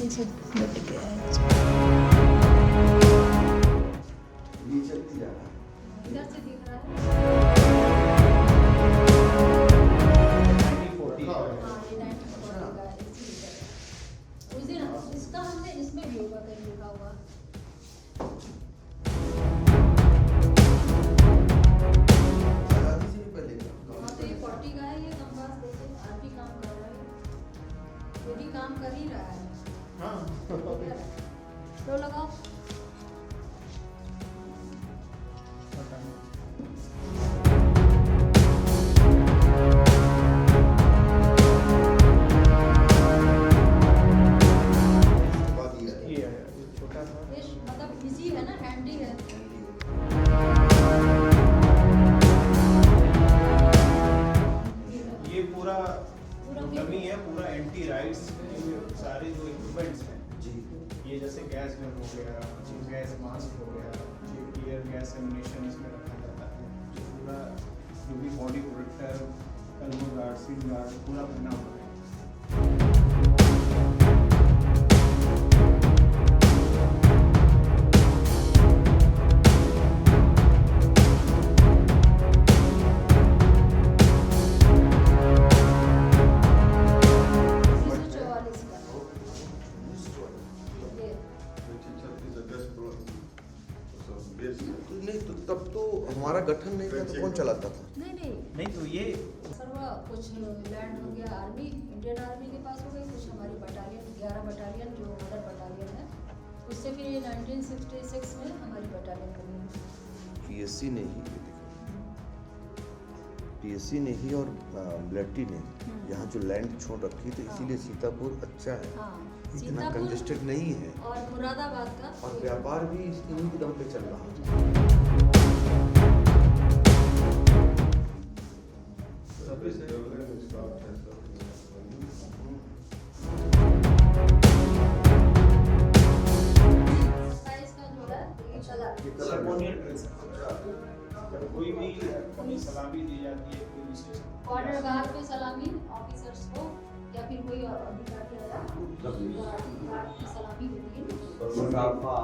पीछे लट गया है। ये चलती जा रहा है। इधर से दिख रहा है। हाँ, ये 1940 का है, इसी की तरह। उस दिन इसका हमने इसमें भी होगा कहीं लिखा हुआ। आजादी से भी पहले का। हाँ, तो ये 40 का है, ये कंपास देखिए आरपी काम कर रहा है। ये भी काम कर ही रहा है। तो लगाओ। बाद ये है। ये मतलब इजी है ना, हैंडी है। ये पूरा पूरा जो डमी है पूरा एंटी राइट्स सारे जो इक्विपमेंट्स हैं जी। ये जैसे गैस गन हो गया, गैस मास्क हो गया, एयर गैस एमिनेशन इसमें रखा जाता है, जो पूरा जो भी body protector, elbow guard, seat guard पूरा पहना हुआ है। तो नहीं तो तब तो हमारा गठन नहीं था तो कौन चलाता था? नहीं नहीं तो ये सर्व कुछ लैंड हो गया आर्मी, इंडियन आर्मी के पास हो गई, कुछ हमारी बटालियन 11 बटालियन जो मदर बटालियन है, उससे फिर ये 1966 में हमारी बटालियन बनी। पीएससी ने ही ये देखो, पीएससी ने ही और मिलिट्री ने यहाँ जो लैंड छोड़ रखी तो इसीलिए सीतापुर अच्छा है, हाँ, इतना सीतापुर कंजेस्टेड नहीं है और मुरादाबाद का और व्यापार भी इन्हीं के दम पे चल रहा है। साइज का जो है ये कलर सेरेमोनियल ड्रेस जब कोई भी अपनी सलामी दी जाती है कोई विशेष बॉर्डर गार्ड पे सलामी ऑफिसर्स को या फिर कोई और अधिकारी आया गार्ड की सलामी होती है।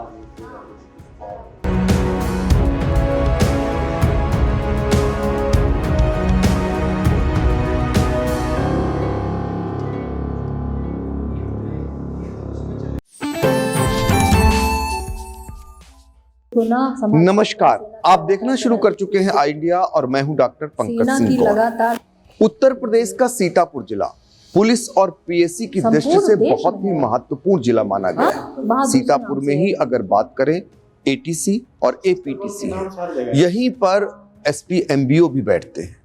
नमस्कार, आप देखना शुरू कर चुके हैं आइडिया और मैं हूं डॉक्टर पंकज सेना की सिंह गौर। लगातार उत्तर प्रदेश का सीतापुर जिला पुलिस और पीएससी की दृष्टि से संपूर्ण देश बहुत ही में है। महत्वपूर्ण जिला माना गया हाँ, वहाँ है। दूसरे सीतापुर नाम में से ही है। अगर बात करें एटीसी और एपीटीसी है, यहीं पर एसपी एमबीओ भी बैठते हैं,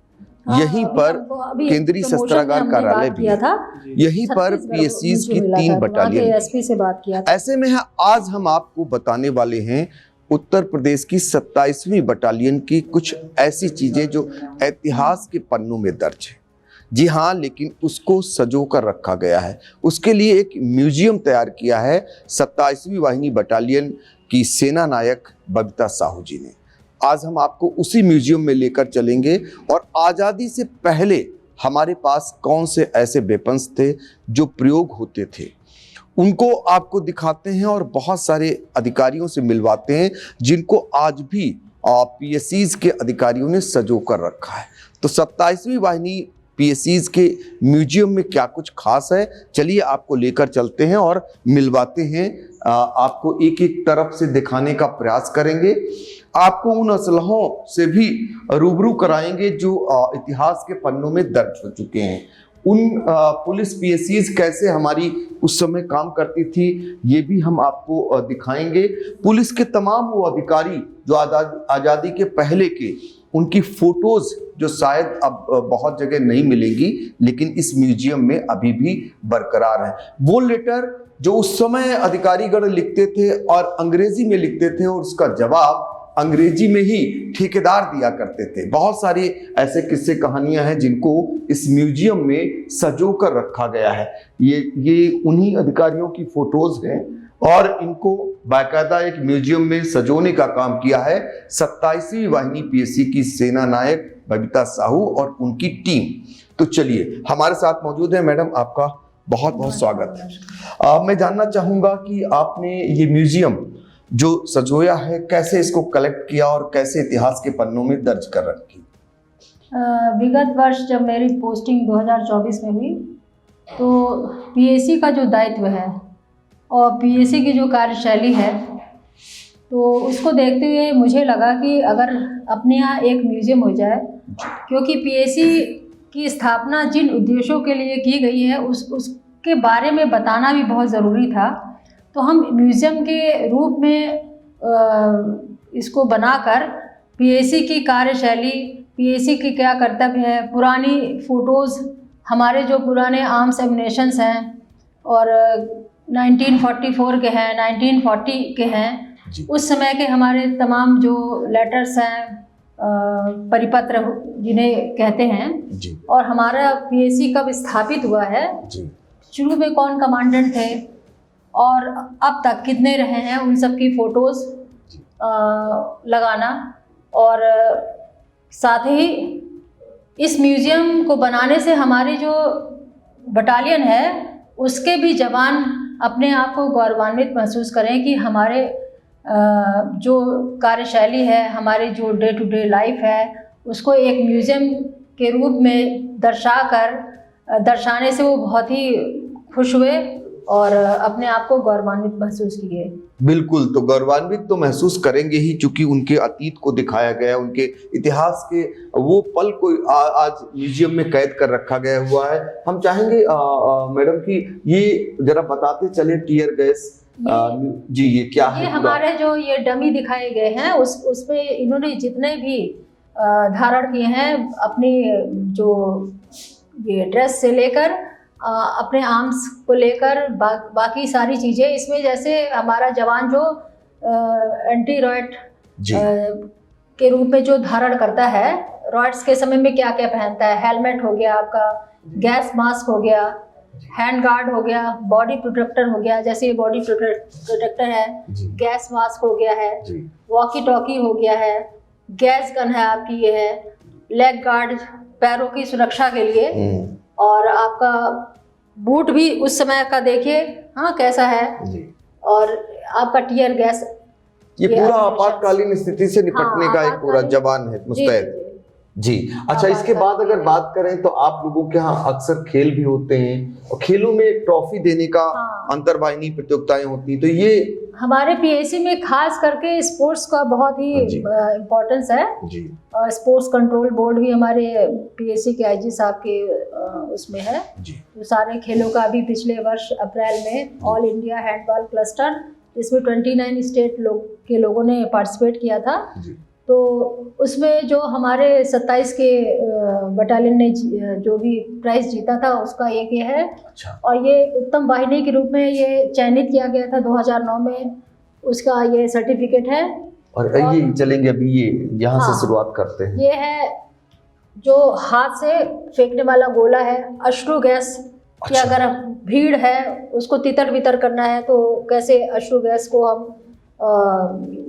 हाँ, यहीं अभी पर हमको- अभी केंद्रीय प्रमोशन शस्त्रागार में हमने कार्यालय बात भी किया है। था, यहीं पर छत्तीसगढ़ पीएससीज मुझे की मिला 3 था, वहाँ बटालियन के भी। एसपी से बात किया था। ऐसे में आज हम आपको बताने वाले हैं उत्तर प्रदेश की 27वीं बटालियन की कुछ ऐसी चीजें जो इतिहास के पन्नों में दर्ज है। जी हाँ, लेकिन उसको सजो कर रखा गया है। उसके लिए एक म्यूजियम तैयार किया है 27वीं वाहिनी बटालियन की सेना नायक बबीता साहू जी ने। आज हम आपको उसी म्यूजियम में लेकर चलेंगे और आज़ादी से पहले हमारे पास कौन से ऐसे वेपन्स थे जो प्रयोग होते थे, उनको आपको दिखाते हैं और बहुत सारे अधिकारियों से मिलवाते हैं जिनको आज भी पीएससीज के अधिकारियों ने सजो कर रखा है। तो 27वीं वाहिनी पीएससीज के म्यूजियम में क्या कुछ खास है, चलिए आपको लेकर चलते हैं और मिलवाते हैं। आपको एक एक तरफ से दिखाने का प्रयास करेंगे, आपको उन असलहों से भी रूबरू कराएंगे जो इतिहास के पन्नों में दर्ज हो चुके हैं। उन पुलिस पीएससीज कैसे हमारी उस समय काम करती थी ये भी हम आपको दिखाएंगे। पुलिस के तमाम वो अधिकारी जो आज़ादी के पहले के, उनकी फोटोज जो शायद अब बहुत जगह नहीं मिलेंगी लेकिन इस म्यूजियम में अभी भी बरकरार है। वो लेटर जो उस समय अधिकारीगण लिखते थे और अंग्रेजी में लिखते थे और उसका जवाब अंग्रेजी में ही ठेकेदार दिया करते थे। बहुत सारी ऐसे किस्से कहानियां हैं जिनको इस म्यूजियम में सजो कर रखा गया है। ये उन्हीं अधिकारियों की फोटोज हैं और इनको बाकायदा एक म्यूजियम में सजोने का काम किया है 27वीं वाहिनी पीएससी की सेना नायक बबीता साहू और उनकी टीम। तो चलिए, हमारे साथ मौजूद है मैडम, आपका बहुत बहुत स्वागत है। मैं जानना चाहूंगा कि आपने ये म्यूजियम जो सजोया है, कैसे इसको कलेक्ट किया और कैसे इतिहास के पन्नों में दर्ज कर रखी? विगत वर्ष जब मेरी पोस्टिंग 2024 में हुई तो पीएसी का जो दायित्व है और पीएसी की जो कार्यशैली है, तो उसको देखते हुए मुझे लगा कि अगर अपने यहाँ एक म्यूज़ियम हो जाए, क्योंकि पीएसी की स्थापना जिन उद्देश्यों के लिए की गई है उसके बारे में बताना भी बहुत ज़रूरी था। तो हम म्यूज़ियम के रूप में इसको बनाकर पीएसी की कार्यशैली, पीएसी की क्या कर्तव्य है, पुरानी फ़ोटोज़, हमारे जो पुराने आर्म्स एमिनेशंस हैं और 1944 के हैं, 1940 के हैं, उस समय के हमारे तमाम जो लेटर्स हैं, परिपत्र जिन्हें कहते हैं, और हमारा पीएसी कब स्थापित हुआ है, शुरू में कौन कमांडेंट थे और अब तक कितने रहे हैं, उन सब की फ़ोटोज़ लगाना। और साथ ही इस म्यूज़ियम को बनाने से हमारी जो बटालियन है उसके भी जवान अपने आप को गौरवान्वित महसूस करें कि हमारे जो कार्यशैली है, हमारी जो डे टू डे लाइफ है, उसको एक म्यूज़ियम के रूप में दर्शाने से वो बहुत ही खुश हुए और अपने आप को गौरवान्वित महसूस किए। बिल्कुल, तो गौरवान्वित तो महसूस करेंगे ही, चूंकि उनके अतीत को दिखाया गया, उनके इतिहास के वो पल को आज म्यूजियम में कैद कर रखा गया हुआ है। हम चाहेंगे मैडम कि ये जरा बताते चले टीयर गैस जी ये क्या है? ये हमारे जो ये डमी दिखाए गए हैं उसपे इन्होंने जितने भी धारण किए हैं, अपनी जो ये ड्रेस से लेकर अपने आर्म्स को लेकर बाकी सारी चीज़ें इसमें, जैसे हमारा जवान जो एंटी रॉयट के रूप में जो धारण करता है, रॉयट्स के समय में क्या क्या पहनता है, हेलमेट हो गया आपका, गैस मास्क हो गया, हैंड गार्ड हो गया, बॉडी प्रोटेक्टर हो गया, जैसे ये बॉडी प्रोटेक्टर है, गैस मास्क हो गया है, वॉकी टॉकी हो गया है, गैस गन है आपकी, ये है लेग गार्ड पैरों की सुरक्षा के लिए, और आपका बूट भी उस समय का देखिए हाँ कैसा है, और आपका टीयर गैस, ये पूरा आपातकालीन स्थिति से निपटने का एक पूरा जवान है मुस्तैद जी। अच्छा, इसके बाद अगर बात करें तो आप लोगों के यहाँ अक्सर खेल भी होते हैं और खेलों में ट्रॉफी देने का अंतर्वाहिनी प्रतियोगिताएं होती हैं, तो ये हमारे पीएसी में खास करके स्पोर्ट्स का बहुत ही इम्पोर्टेंस है जी। स्पोर्ट्स कंट्रोल बोर्ड भी हमारे पीएसी के आईजी साहब के उसमें है जी। तो सारे खेलों का अभी पिछले वर्ष अप्रैल में ऑल इंडिया हैंडबॉल क्लस्टर, इसमें 29 स्टेट के लोगों ने पार्टिसिपेट किया था जी। तो उसमें जो हमारे 27 के बटालियन ने जो भी प्राइज जीता था उसका एक ये है। अच्छा। और ये उत्तम वाहिनी के रूप में ये चयनित किया गया था 2009 में, उसका ये सर्टिफिकेट है। और ये चलेंगे अभी ये यहाँ से शुरुआत करते हैं। ये है जो हाथ से फेंकने वाला गोला है, अश्रु गैस कि अगर भीड़ है उसको तितर बितर करना है तो कैसे अश्रु गैस को हम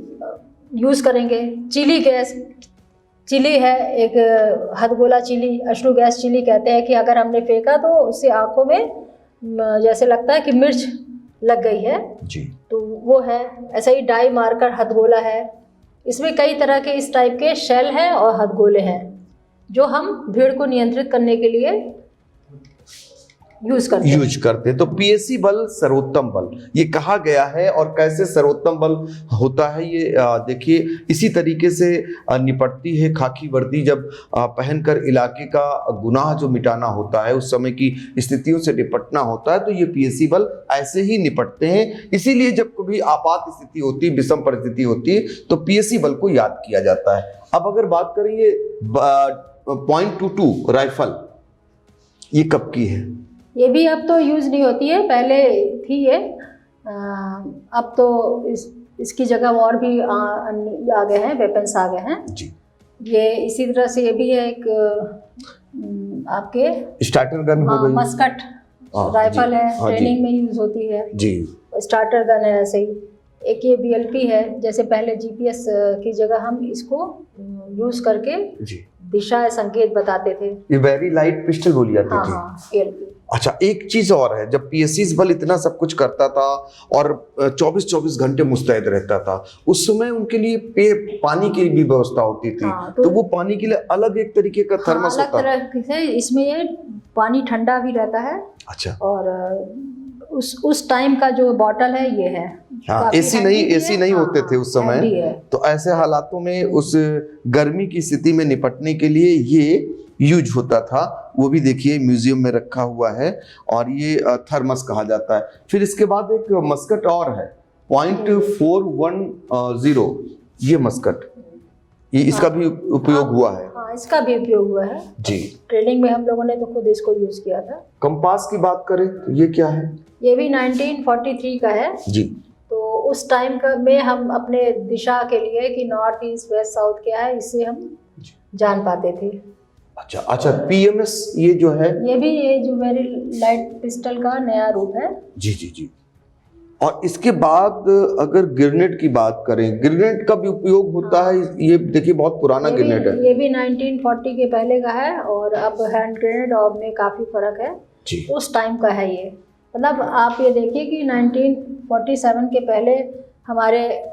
यूज़ करेंगे। चिली गैस, चिली है एक हथगोला चिली, अश्रु गैस चिली कहते हैं कि अगर हमने फेंका तो उससे आंखों में जैसे लगता है कि मिर्च लग गई है जी, तो वो है। ऐसा ही डाई मार्कर हथगोला है। इसमें कई तरह के इस टाइप के शेल हैं और हथगोले हैं जो हम भीड़ को नियंत्रित करने के लिए यूज करते हैं। तो पीएसी बल सर्वोत्तम बल ये कहा गया है, और कैसे सर्वोत्तम बल होता है ये देखिए, इसी तरीके से निपटती है खाकी वर्दी। जब पहनकर इलाके का गुनाह जो मिटाना होता है, उस समय की स्थितियों से निपटना होता है, तो ये पीएसी बल ऐसे ही निपटते हैं। इसीलिए जब कभी आपात स्थिति होती है, विषम परिस्थिति होती है, तो पीएसी बल को याद किया जाता है। अब अगर बात करें ये .22 राइफल, ये कब की है? ये भी अब तो यूज़ नहीं होती है, पहले थी ये, अब तो इसकी जगह और भी आ गए हैं, वेपन्स आ गए हैं जी। ये इसी तरह से ये भी है एक आपके स्टार्टर गन हो गई, मस्कट राइफल है, ट्रेनिंग में यूज़ होती है जी। स्टार्टर गन है। ऐसे ही एक ये बीएलपी है, जैसे पहले जीपीएस की जगह हम इसको यूज़ करके जी दिशा संकेत बताते थे। ये वेरी लाइट पिस्टल बोली जाती थी। हाँ, बीएलपी। अच्छा, एक चीज और है, जब पीएससी बल इतना सब कुछ करता था और 24-24 घंटे मुस्तैद रहता था, उस समय उनके लिए पानी की भी व्यवस्था होती थी। हाँ, तो वो पानी के लिए अलग एक तरीके का थर्मस अलग होता। तरह से इसमें ये पानी ठंडा भी रहता है। अच्छा, और उस टाइम का जो बॉटल है ये है। हाँ, एसी नहीं होते थे उस समय, तो ऐसे हालातों में उस गर्मी की स्थिति में निपटने के लिए ये यूज होता था। वो भी देखिए म्यूजियम में रखा हुआ है और ये थर्मस कहा जाता है। फिर इसके बाद एक मस्कट और है, .410, ये मस्कट, ये इसका भी उपयोग हुआ है। हाँ, इसका भी उपयोग हुआ है जी। ट्रेनिंग में हम लोगों ने तो खुद इसको यूज किया था। कंपास की बात करें तो ये क्या है? ये भी 1943 का है जी। तो उस टाइम का में हम अपने दिशा के लिए कि नॉर्थ ईस्ट वेस्ट साउथ क्या है इससे हम जान पाते थे। अच्छा, पीएमएस ये जो है, ये जो वेरी लाइट पिस्टल का नया रूप है। जी। और इसके बाद अगर ग्रेनेड की बात करें, ग्रेनेड का भी उपयोग होता है। ये देखिए बहुत पुराना ग्रेनेड है। ये भी 1940 के पहले का है और अब हैंड ग्रेनेड और में काफ़ी फर्क है जी। उस टाइम का है ये, मतलब आप ये देखिए कि 1947 के पहले हमारे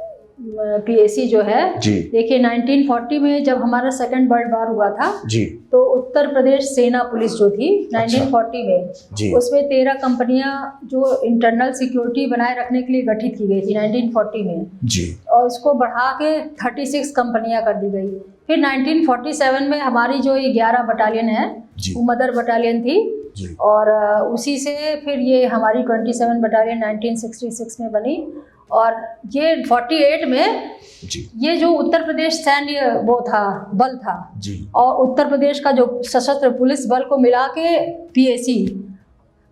पीएसी जो है जी, देखिए 1940 में जब हमारा सेकंड वर्ल्ड वॉर हुआ था जी, तो उत्तर प्रदेश सेना पुलिस जो थी 1940 में जी, उसमें 13 कंपनियां जो इंटरनल सिक्योरिटी बनाए रखने के लिए गठित की गई थी 1940 में जी, और इसको बढ़ा के 36 कंपनियां कर दी गई। फिर 1947 में हमारी जो ये 11 बटालियन है वो मदर बटालियन थी जी, और उसी से फिर ये हमारी 27 बटालियन 1966 में बनी। और ये 48 में जी, ये जो उत्तर प्रदेश सैन्य वो था बल था जी, और उत्तर प्रदेश का जो सशस्त्र पुलिस बल को मिला के पीएसी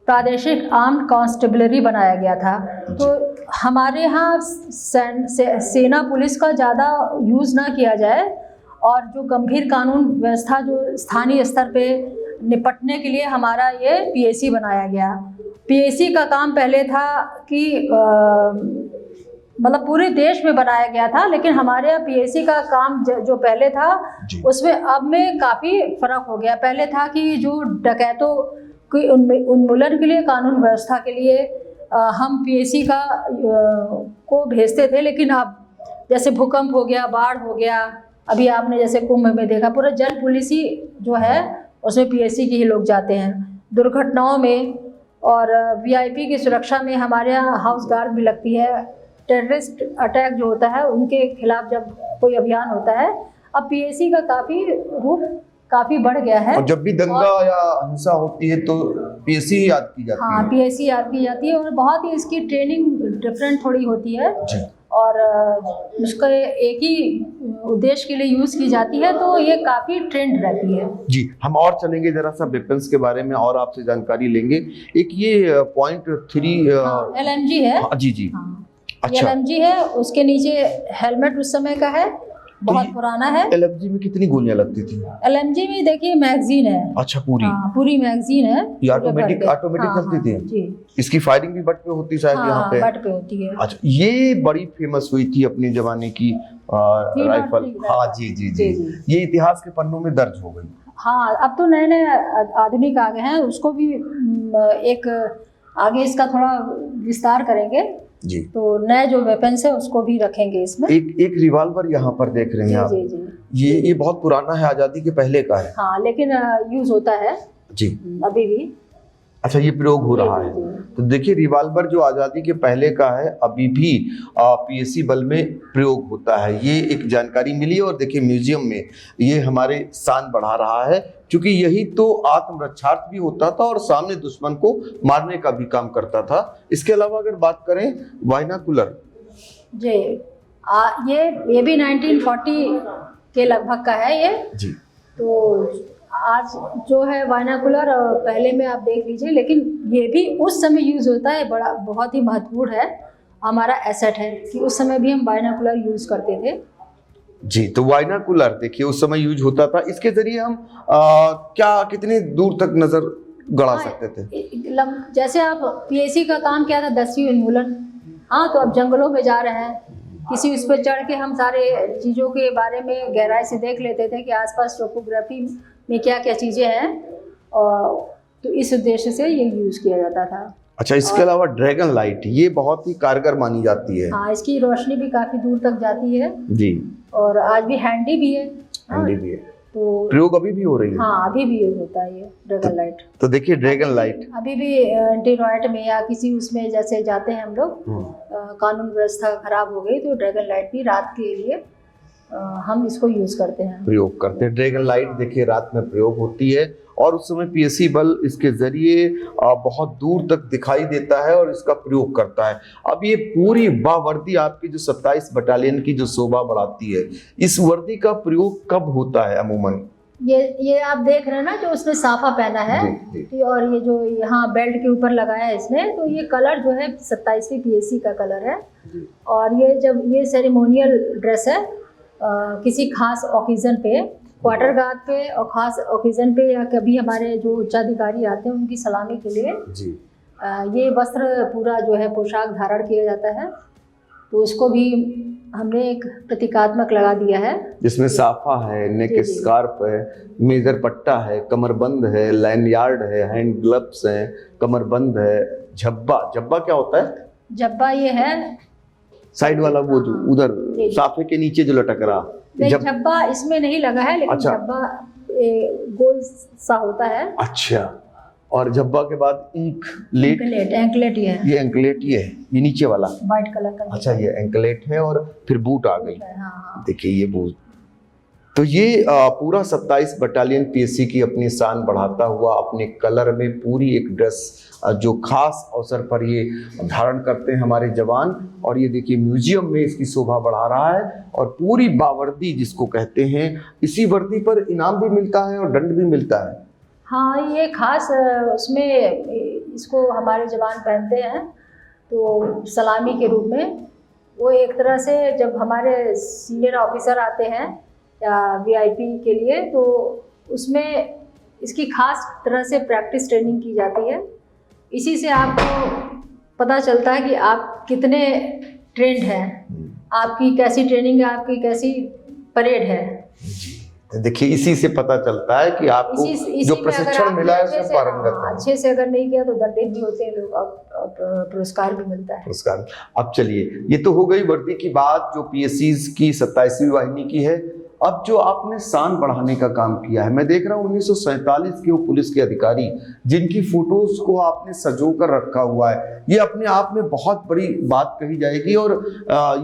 प्रादेशिक आर्म्ड कांस्टेबलरी बनाया गया था। तो हमारे यहाँ सेना पुलिस का ज़्यादा यूज़ ना किया जाए और जो गंभीर कानून व्यवस्था जो स्थानीय स्तर पे निपटने के लिए हमारा ये पीएसी बनाया गया। पीएसी का काम पहले था कि मतलब पूरे देश में बनाया गया था, लेकिन हमारे यहाँ पीएसी का काम जो पहले था उसमें अब में काफ़ी फर्क हो गया। पहले था कि जो डकैतों की उन्मूलन के लिए कानून व्यवस्था के लिए हम पीएसी का को भेजते थे, लेकिन अब जैसे भूकंप हो गया, बाढ़ हो गया, अभी आपने जैसे कुंभ में देखा पूरा जल पुलिस ही जो है उसमें पीएसी के ही लोग जाते हैं। दुर्घटनाओं में और वीआईपी की सुरक्षा में हमारे यहाँ हाउस गार्ड भी लगती है। टेररिस्ट अटैक जो होता है उनके खिलाफ जब कोई अभियान होता है, अब पीएसी का रूप काफ़ी बढ़ गया है। और जब भी दंगा या हिंसा होती है तो पीएसी ही याद की जाती है। हाँ, पीएसी याद की जाती है और बहुत ही इसकी ट्रेनिंग डिफरेंट थोड़ी होती है जी, और उसका एक ही उद्देश्य के लिए यूज़ की जाती है, तो ये काफ़ी ट्रेंड रहती है जी। हम और चलेंगे जरा सा वेपन्स के बारे में और आपसे जानकारी लेंगे। एक ये .3 LMG है जी। अच्छा, LMG है, उसके नीचे हेलमेट उस समय का है, बहुत पुराना है। LMG में कितनी गोलियां लगती थी? LMG में देखिए मैगजीन है। अच्छा, पूरी मैगजीन है। ये ऑटोमेटिक चलती थी जी। इसकी फायरिंग भी बट पे होती शायद यहाँ पे? बट पे होती है। अच्छा, ये बड़ी फेमस हुई थी अपने जमाने की राइफल। हाँ जी, ये इतिहास के पन्नों में दर्ज हो गई। हाँ, अब तो नए नए आधुनिक आ गए हैं, उसको भी एक आगे इसका थोड़ा विस्तार करेंगे जी, तो नए जो वेपन्स है उसको भी रखेंगे इसमें। एक रिवॉल्वर यहाँ पर देख रहे हैं आप जी। ये बहुत पुराना है, आज़ादी के पहले का है। हाँ, लेकिन यूज होता है जी अभी भी। अच्छा, ये प्रयोग हो रहा है। तो देखिए रिवॉल्वर जो आज़ादी के पहले का है अभी भी पीएसी बल में प्रयोग होता है, ये एक जानकारी मिली। और देखिए म्यूजियम में ये हमारे शान बढ़ा रहा है, क्योंकि यही तो आत्मरक्षार्थ भी होता था और सामने दुश्मन को मारने का भी काम करता था। इसके अलावा अगर बात करें बाइनोकुलर जी, ये भी 1940 के लगभग का है ये जी। तो आज जो है बाइनोकुलर पहले में आप देख लीजिए, लेकिन ये भी उस समय यूज़ होता है, बहुत ही महत्वपूर्ण है, हमारा एसेट है कि उस समय भी हम बाइनोकुलर यूज़ करते थे जी। तो बाइनोकुलर देखिए उस समय यूज होता था। इसके जरिए हम कितनी दूर तक नजर गड़ा सकते थे? जैसे आप पीएसी का काम क्या था, दस्यु उन्मूलन। हाँ, तो अब जंगलों में जा रहे हैं, किसी उस पर चढ़ के हम सारे चीज़ों के बारे में गहराई से देख लेते थे कि आसपास टोपोग्राफी में क्या क्या चीज़ें हैं, और तो इस उद्देश्य से ये यूज़ किया जाता था। अच्छा, इसके अलावा ड्रैगन लाइट ये बहुत ही कारगर मानी जाती है। हाँ, इसकी रोशनी भी काफ़ी दूर तक जाती है जी, और आज भी हैंडी भी है। हैंडी भी है। तो प्रयोग अभी भी हो रही है। हाँ, अभी भी यूज होता है ये ड्रैगन लाइट। तो देखिए ड्रैगन लाइट अभी भी एंटीरॉयड में या किसी उसमें जैसे जाते हैं हम लोग, कानून व्यवस्था खराब हो गई तो ड्रैगन लाइट भी रात के लिए हम इसको यूज करते हैं, प्रयोग करते हैं। ड्रैगन लाइट देखिए रात में प्रयोग होती है और उस समय पीएसी बल इसके जरिए बहुत दूर तक दिखाई देता है और इसका प्रयोग करता है। अब ये पूरी बावर्दी आपकी जो 27 बटालियन की जो शोभा बढ़ाती है, इस वर्दी का प्रयोग कब होता है अमूमन? ये आप देख रहे हैं ना, जो उसने साफा पहना है जी, जी। और ये जो यहाँ बेल्ट के ऊपर लगाया है इसने, तो ये कलर जो है 27वीं पीएसी का कलर है। और ये जब ये सेरेमोनियल ड्रेस है किसी खास ओकेजन पे, क्वार्टर गार्ड पे और ख़ास ओकेजन पे, या कभी हमारे जो उच्चाधिकारी आते हैं उनकी सलामी के लिए जी। ये वस्त्र पूरा जो है पोशाक धारण किया जाता है। तो उसको भी हमने एक प्रतीकात्मक लगा दिया है, जिसमें साफा है, नेक जी, जी। स्कार्फ है, मेजर पट्टा है, कमरबंद है, लैंडयार्ड है, हैंड ग्लव्स हैं, कमरबंद है, झब्बा। झब्बा क्या होता है? जब्बा ये है साइड वाला वो जो उधर जी, जी। साफे के नीचे जो लटक रहा। नहीं, झब्बा इसमें नहीं लगा है, लेकिन अच्छा। झब्बा गोल सा होता है। अच्छा, और झब्बा के बाद इंकलेट, एंकलेट ये एंकलेट ये है, ये नीचे वाला। वाइट कलर का। अच्छा, ये एंकलेट है और फिर बूट आ गई। हाँ, हाँ। देखिए ये बूट। तो ये पूरा 27 बटालियन पीएससी की अपनी शान बढ़ाता हुआ अपने कलर में पूरी एक ड्रेस जो खास अवसर पर ये धारण करते हैं हमारे जवान, और ये देखिए म्यूजियम में इसकी शोभा बढ़ा रहा है। और पूरी बावर्दी जिसको कहते हैं, इसी वर्दी पर इनाम भी मिलता है और दंड भी मिलता है। हाँ, ये खास उसमें इसको हमारे जवान पहनते हैं तो सलामी के रूप में। वो एक तरह से जब हमारे सीनियर ऑफिसर आते हैं या वीआईपी के लिए, तो उसमें इसकी खास तरह से प्रैक्टिस ट्रेनिंग की जाती है। इसी से आपको पता चलता है कि आप कितने ट्रेंड हैं, आपकी कैसी ट्रेनिंग है, आपकी कैसी परेड है। तो देखिए इसी से पता चलता है कि आपको जो प्रशिक्षण मिला है उसमें पारंगत है। अच्छे से अगर नहीं किया तो दंडित भी होते हैं लोग, और पुरस्कार भी मिलता है। पुरस्कार। अब चलिए, ये तो हो गई वर्दी की बात जो पीएससीज की 27वीं वाहिनी की है। अब जो आपने शान बढ़ाने का काम किया है, मैं देख रहा हूँ 1947 के वो पुलिस के अधिकारी जिनकी फोटोज को आपने सजो कर रखा हुआ है, ये अपने आप में बहुत बड़ी बात कही जाएगी। और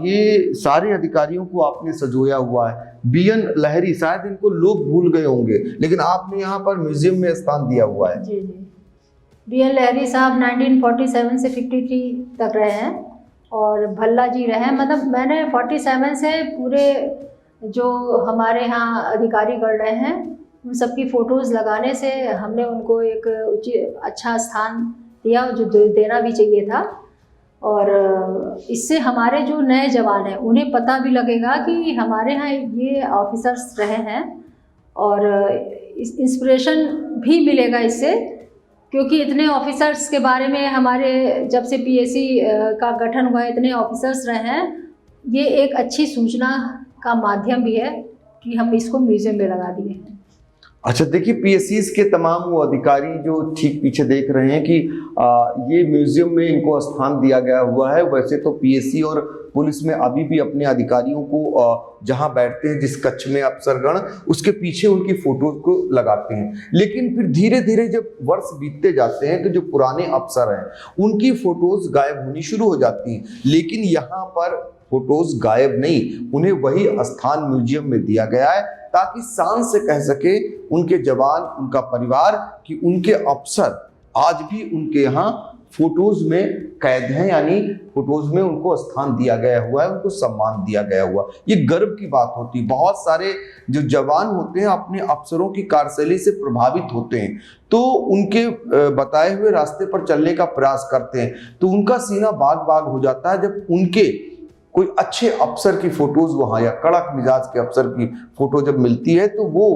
ये सारे अधिकारियों को आपने सजोया हुआ है। बीएन लहरी, शायद इनको लोग भूल गए होंगे, लेकिन आपने यहाँ पर म्यूजियम में स्थान दिया हुआ है। जी जी, बीएन लहरी साहब 1947 से 53 तक रहे हैं और भल्ला जी रहे हैं। मतलब मैंने 47 से पूरे जो हमारे यहाँ अधिकारी गण रहे हैं उन सबकी फ़ोटोज़ लगाने से हमने उनको एक अच्छा स्थान दिया जो देना भी चाहिए था। और इससे हमारे जो नए जवान हैं उन्हें पता भी लगेगा कि हमारे यहाँ ये ऑफिसर्स रहे हैं, और इंस्पिरेशन भी मिलेगा इससे, क्योंकि इतने ऑफिसर्स के बारे में हमारे जब से पीएससी का गठन हुआ है इतने ऑफिसर्स रहे हैं। ये एक अच्छी सूचना का माध्यम भी है कि हम इसको म्यूजियम में लगा दिए हैं। अच्छा, देखिए पीएससीज के तमाम वो अधिकारी जो ठीक पीछे देख रहे हैं कि ये म्यूजियम में इनको स्थान दिया गया हुआ है। वैसे तो पीएससी और पुलिस में अभी भी अपने अधिकारियों को जहां बैठते हैं जिस कक्ष में अफसरगण, उसके पीछे उनकी फोटोज को लगाते हैं। लेकिन फिर धीरे धीरे जब वर्ष बीतते जाते हैं तो जो पुराने अफसर हैं उनकी फोटोज गायब होनी शुरू हो जाती हैं। लेकिन यहाँ पर फोटोज गायब नहीं, उन्हें वही स्थान म्यूजियम में दिया गया है ताकि शान से कह सके उनके जवान, उनका परिवार कि उनके अफसर आज भी उनके यहाँ फोटोज में कैद हैं, यानी फोटोज में उनको स्थान दिया गया हुआ है, उनको सम्मान दिया गया हुआ। ये गर्व की बात होती है। बहुत सारे जो जवान होते हैं अपने अफसरों की कार्यशैली से प्रभावित होते हैं, तो उनके बताए हुए रास्ते पर चलने का प्रयास करते हैं, तो उनका सीना बाग बाग हो जाता है जब उनके कोई अच्छे अफसर की फोटोज वहां या कड़क मिजाज के अफसर की फोटो जब मिलती है तो वो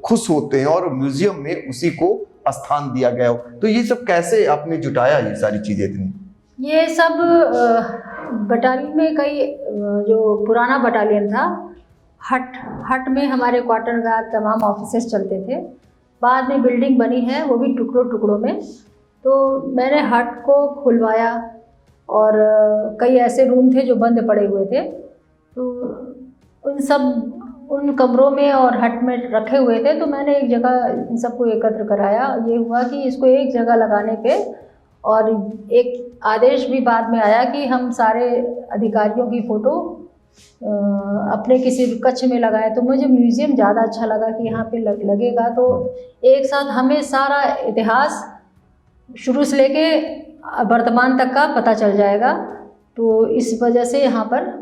खुश होते हैं और म्यूजियम में उसी को स्थान दिया गया हो। तो ये सब कैसे आपने जुटाया ये सारी चीजें इतनी? ये सब बटालियन में कई जो पुराना बटालियन था, हट में हमारे क्वार्टर गार्ड तमाम ऑफिसर्स चलते थे। बाद में बिल्डिंग बनी है, वो भी टुकड़ों टुकड़ों में। तो मैंने हट को खुलवाया और कई ऐसे रूम थे जो बंद पड़े हुए थे, तो उन कमरों में और हट में रखे हुए थे। तो मैंने एक जगह इन सबको एकत्र कराया। ये हुआ कि इसको एक जगह लगाने पे, और एक आदेश भी बाद में आया कि हम सारे अधिकारियों की फ़ोटो अपने किसी कक्ष में लगाए। तो मुझे म्यूज़ियम ज़्यादा अच्छा लगा कि यहाँ पे लगेगा, तो एक साथ हमें सारा इतिहास शुरू से लेके वर्तमान तक का पता चल जाएगा। तो इस वजह से यहाँ पर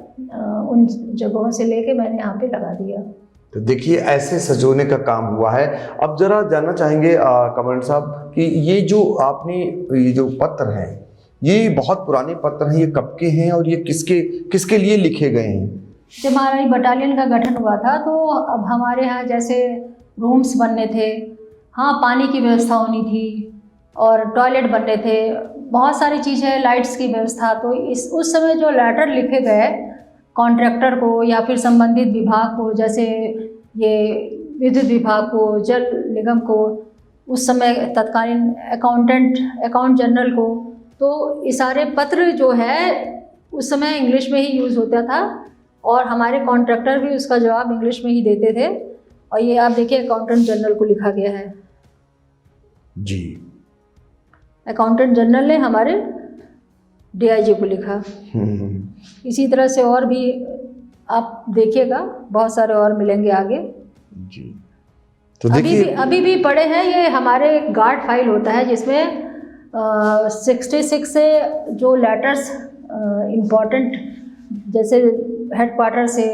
उन जगहों से लेके मैंने यहाँ पे लगा दिया। तो देखिए ऐसे सजोने का काम हुआ है। अब जरा जानना चाहेंगे कमांडेंट साहब कि ये जो आपने ये जो पत्र हैं, ये बहुत पुराने पत्र हैं, ये कब के हैं और ये किसके लिए लिखे गए हैं? जब हमारी बटालियन का गठन हुआ था तो अब हमारे यहाँ जैसे रूम्स बनने थे, हाँ पानी की व्यवस्था होनी थी और टॉयलेट बनने थे, बहुत सारी चीज़ें, लाइट्स की व्यवस्था। तो उस समय जो लेटर लिखे गए कॉन्ट्रैक्टर को या फिर संबंधित विभाग को, जैसे ये विद्युत विभाग को, जल निगम को, उस समय तत्कालीन अकाउंट जनरल को, तो ये सारे पत्र जो है उस समय इंग्लिश में ही यूज़ होता था और हमारे कॉन्ट्रैक्टर भी उसका जवाब इंग्लिश में ही देते थे। और ये आप देखिए अकाउंटेंट जनरल को लिखा गया है जी। अकाउंटेंट जनरल ने हमारे डीआईजी को लिखा। इसी तरह से और भी आप देखिएगा, बहुत सारे और मिलेंगे आगे जी। तो देखिए अभी भी पड़े हैं। ये हमारे गार्ड फाइल होता है जिसमें 66 से जो लेटर्स इम्पोर्टेंट, जैसे हेडक्वार्टर से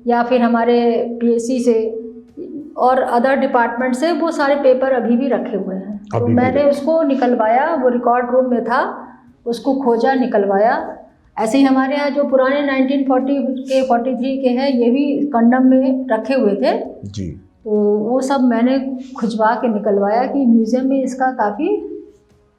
या फिर हमारे पीएससी से और अदर डिपार्टमेंट से, वो सारे पेपर अभी भी रखे हुए हैं। तो मैंने उसको निकलवाया, वो रिकॉर्ड रूम में था, उसको खोजा, निकलवाया। ऐसे ही हमारे यहाँ जो पुराने 1940 के 43 के हैं, ये भी कंडम में रखे हुए थे जी। तो वो सब मैंने खुजवा के निकलवाया कि म्यूज़ियम में इसका काफ़ी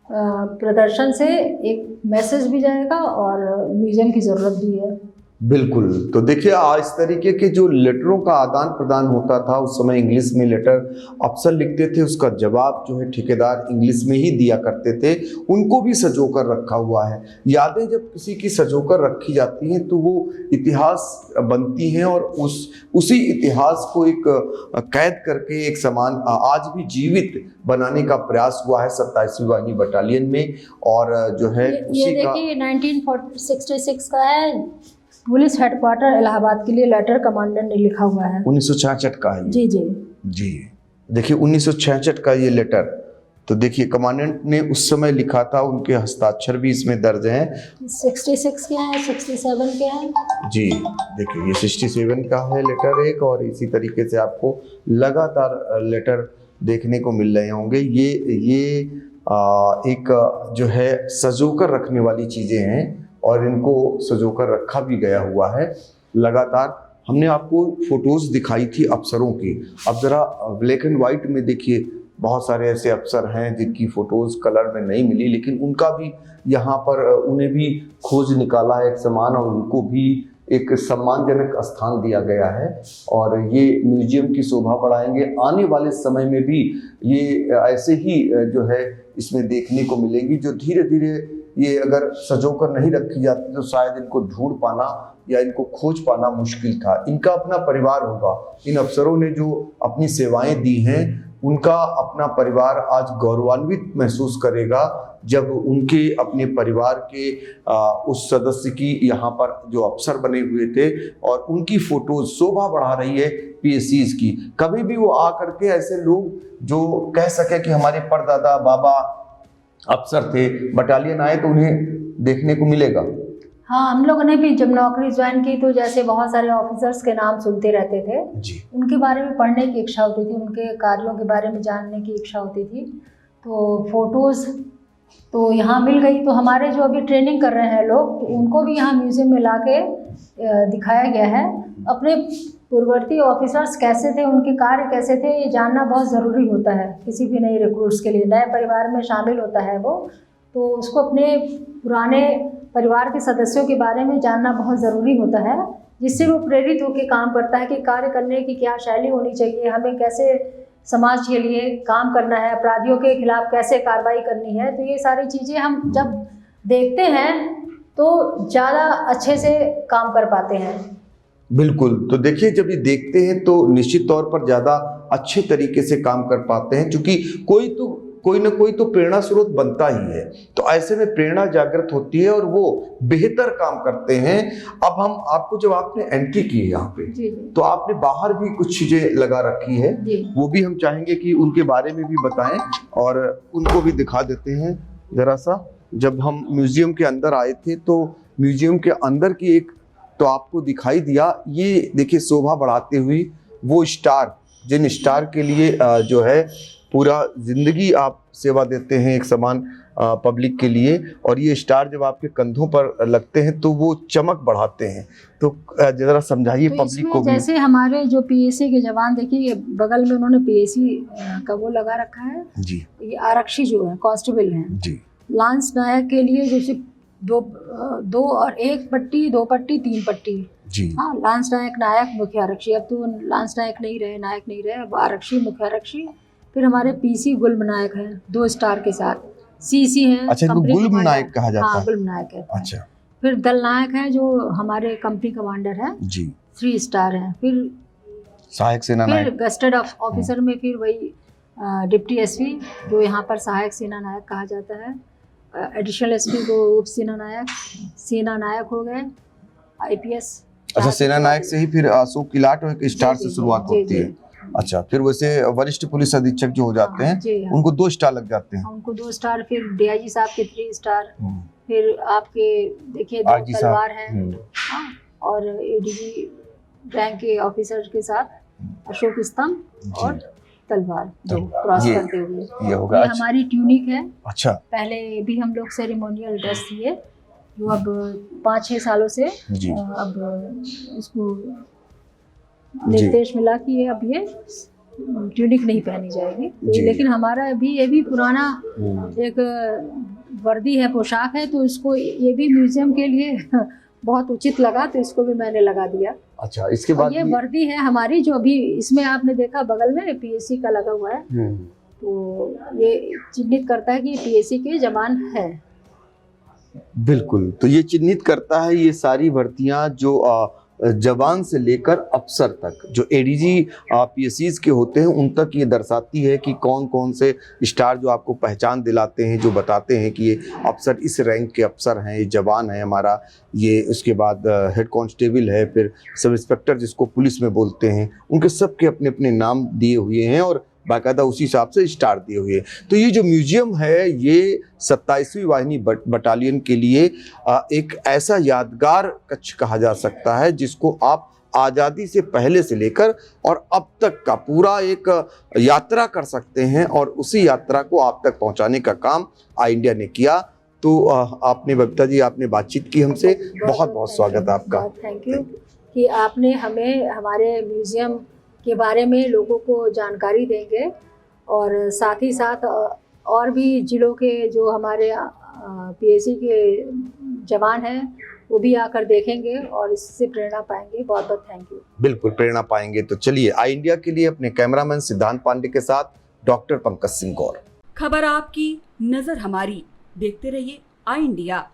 प्रदर्शन से एक मैसेज भी जाएगा और म्यूज़ियम की ज़रूरत भी है। बिल्कुल। तो देखिए इस तरीके के जो लेटरों का आदान प्रदान होता था, उस समय इंग्लिश में लेटर अफसर लिखते थे, उसका जवाब जो है ठेकेदार इंग्लिश में ही दिया करते थे। उनको भी संजोकर रखा हुआ है। यादें जब किसी की संजोकर रखी जाती हैं तो वो इतिहास बनती हैं और उसी इतिहास को एक कैद करके एक समान आज भी जीवित बनाने का प्रयास हुआ है 27वीं वाहिनी बटालियन में। और जो है ये देखिए 1966 का है, पुलिस हेडक्वार्टर इलाहाबाद के लिए लेटर कमांडेंट ने लिखा हुआ है। 1966 का है जी जी जी। देखिए 1966 का ये लेटर, तो देखिए कमांडेंट ने उस समय लिखा था, उनके हस्ताक्षर भी इसमें दर्ज हैं। 66 के हैं, 67 के हैं जी। देखिए ये 67 का है लेटर एक, और इसी तरीके से आपको लगातार लेटर देखने को मिल रहे होंगे। ये एक जो है सजोकर रखने वाली चीज़ें हैं और इनको सजोकर रखा भी गया हुआ है लगातार। हमने आपको फोटोज़ दिखाई थी अफसरों की। अब ज़रा ब्लैक एंड वाइट में देखिए, बहुत सारे ऐसे अफसर हैं जिनकी फ़ोटोज़ कलर में नहीं मिली, लेकिन उनका भी यहाँ पर उन्हें भी खोज निकाला है एक समान, और उनको भी एक सम्मानजनक स्थान दिया गया है और ये म्यूजियम की शोभा बढ़ाएंगे। आने वाले समय में भी ये ऐसे ही जो है इसमें देखने को मिलेंगी, जो धीरे धीरे ये अगर सजोकर नहीं रखी जाती तो शायद इनको ढूंढ पाना या इनको खोज पाना मुश्किल था। इनका अपना परिवार होगा। इन अफसरों ने जो अपनी सेवाएं दी हैं, उनका अपना परिवार आज गौरवान्वित महसूस करेगा जब उनके अपने परिवार के उस सदस्य की यहाँ पर जो अफसर बने हुए थे और उनकी फोटोज शोभा बढ़ा रही है पीएससीज की। कभी भी वो आ करके ऐसे लोग जो कह सके कि हमारे परदादा बाबा अफसर थे, बटालियन आए तो उन्हें देखने को मिलेगा। हाँ, हम लोगों ने भी जब नौकरी ज्वाइन की तो जैसे बहुत सारे ऑफिसर्स के नाम सुनते रहते थे जी। उनके बारे में पढ़ने की इच्छा होती थी, उनके कार्यों के बारे में जानने की इच्छा होती थी। तो फोटोज़ तो यहाँ मिल गई। तो हमारे जो अभी ट्रेनिंग कर रहे हैं लोग, तो उनको भी यहाँ म्यूज़ियम में ला के दिखाया गया है। अपने पूर्ववर्ती ऑफिसर्स कैसे थे, उनके कार्य कैसे थे, ये जानना बहुत ज़रूरी होता है किसी भी नए रिक्रूट्स के लिए। नए परिवार में शामिल होता है वो, तो उसको अपने पुराने परिवार के सदस्यों के बारे में जानना बहुत ज़रूरी होता है, जिससे वो प्रेरित होकर काम करता है कि कार्य करने की क्या शैली होनी चाहिए, हमें कैसे समाज के लिए काम करना है, अपराधियों के खिलाफ कैसे कार्रवाई करनी है, तो ये सारी चीज़ें हम जब देखते हैं तो ज़्यादा अच्छे से काम कर पाते हैं। बिल्कुल। तो देखिए, जब ये देखते हैं तो निश्चित तौर पर ज़्यादा अच्छे तरीके से काम कर पाते हैं, क्योंकि कोई ना कोई तो प्रेरणा स्रोत बनता ही है। तो ऐसे में प्रेरणा जागृत होती है और वो बेहतर काम करते हैं। अब हम आपको, जब आपने एंट्री की है यहाँ पे, जी। तो आपने बाहर भी कुछ चीजें लगा रखी है, वो भी हम चाहेंगे कि उनके बारे में भी बताएं और उनको भी दिखा देते हैं जरा सा। जब हम म्यूजियम के अंदर आए थे तो म्यूजियम के अंदर की एक तो आपको दिखाई दिया, ये देखिए शोभा बढ़ाते हुई वो स्टार, जिन स्टार के लिए जो है पूरा जिंदगी आप सेवा देते हैं एक समान पब्लिक के लिए, और ये स्टार जब आपके कंधों पर लगते हैं तो वो चमक बढ़ाते हैं। तो जरा समझाइए तो पब्लिक को भी। जैसे हमारे जो पीएसी के जवान, देखिए बगल में उन्होंने पीएसी का वो लगा रखा है जी। ये आरक्षी जो है, कांस्टेबल हैं जी। लांस नायक के लिए जैसे दो और एक पट्टी, 2 पट्टी, 3 पट्टी। जी। हाँ, लांस नायक, नायक, मुख्य आरक्षी। अब तो लांस नायक नहीं रहे, नायक नहीं रहे, अब आरक्षी, मुख्य आरक्षी। फिर हमारे पीसी गुल्म नायक हैं 2 स्टार के साथ, सीसी हैं। अच्छा, इनको गुल्म नायक कहा जाता है? हाँ, गुल्म नायक है। अच्छा। फिर दल नायक है जो हमारे कंपनी कमांडर है जी, 3 स्टार हैं। फिर सहायक सेना फिर नायक, गस्टेड ऑफिसर में फिर वही डिप्टी एसपी जो यहाँ पर सहायक सेना नायक कहा जाता है, एडिशनल एसपी को उप सेना नायक हो गए, आईपीएस। अच्छा, सेना नायक से ही फिर अशोक किलाट और एक स्टार से शुरुआत होती है। अच्छा, फिर वैसे वरिष्ठ पुलिस अधीक्षक जो हो जाते हैं उनको 2 स्टार लग जाते हैं। उनको 2 स्टार, फिर डीआईजी साहब के 3 स्टार, फिर आपके देखिए 2 तलवार हैं, और एडीजी रैंक के ऑफिसर के साथ अशोक स्तंभ और तलवार जो क्रॉस करते हुए, ये होगा। ये हमारी ट्यूनिक है। अच्छा। पहले भी हम लोग सेरेमोनियल ड्रेस थी जो अब 5-6 सालों से अब इसको निर्देश मिला कि अब ये ट्यूनिक नहीं पहनी जाएगी, लेकिन हमारा ये भी पुराना एक वर्दी है, पोशाक है, तो इसको ये भी म्यूजियम के लिए बहुत उचित लगा, तो इसको भी मैंने लगा दिया। अच्छा, इसके बाद ये वर्दी है हमारी जो अभी इसमें आपने देखा बगल में पीएसी का लगा हुआ है, तो ये चिन्हित करता है कि ये पीएसी के जवान है। बिल्कुल, तो ये चिन्हित करता है ये सारी भर्तियां जो जवान से लेकर अफसर तक, जो एडीजी पीएससीज के होते हैं उन तक ये दर्शाती है कि कौन कौन से स्टार जो आपको पहचान दिलाते हैं, जो बताते हैं कि ये अफसर इस रैंक के अफसर हैं, ये जवान है हमारा, ये उसके बाद हेड कांस्टेबल है, फिर सब इंस्पेक्टर जिसको पुलिस में बोलते हैं, उनके सबके अपने अपने नाम दिए हुए हैं और बाकायदा उसी हिसाब से स्टार दिए हुए हैं। तो ये जो म्यूजियम है ये 27वीं वाहिनी बटालियन के लिए एक ऐसा यादगार कक्ष कहा जा सकता है जिसको आप आज़ादी से पहले से लेकर और अब तक का पूरा एक यात्रा कर सकते हैं, और उसी यात्रा को आप तक पहुंचाने का काम आई इंडिया ने किया। तो आपने बबीता जी, आपने बातचीत की हमसे, बहुत बहुत स्वागत आपका। थैंक यू कि आपने हमें हमारे म्यूजियम के बारे में लोगों को जानकारी देंगे, और साथ ही साथ और भी जिलों के जो हमारे पीएसी के जवान हैं वो भी आकर देखेंगे और इससे प्रेरणा पाएंगे। बहुत बहुत थैंक यू। बिल्कुल प्रेरणा पाएंगे। तो चलिए, आई इंडिया के लिए अपने कैमरामैन सिद्धांत पांडे के साथ डॉक्टर पंकज सिंह गौर। खबर आपकी, नजर हमारी, देखते रहिए आई इंडिया।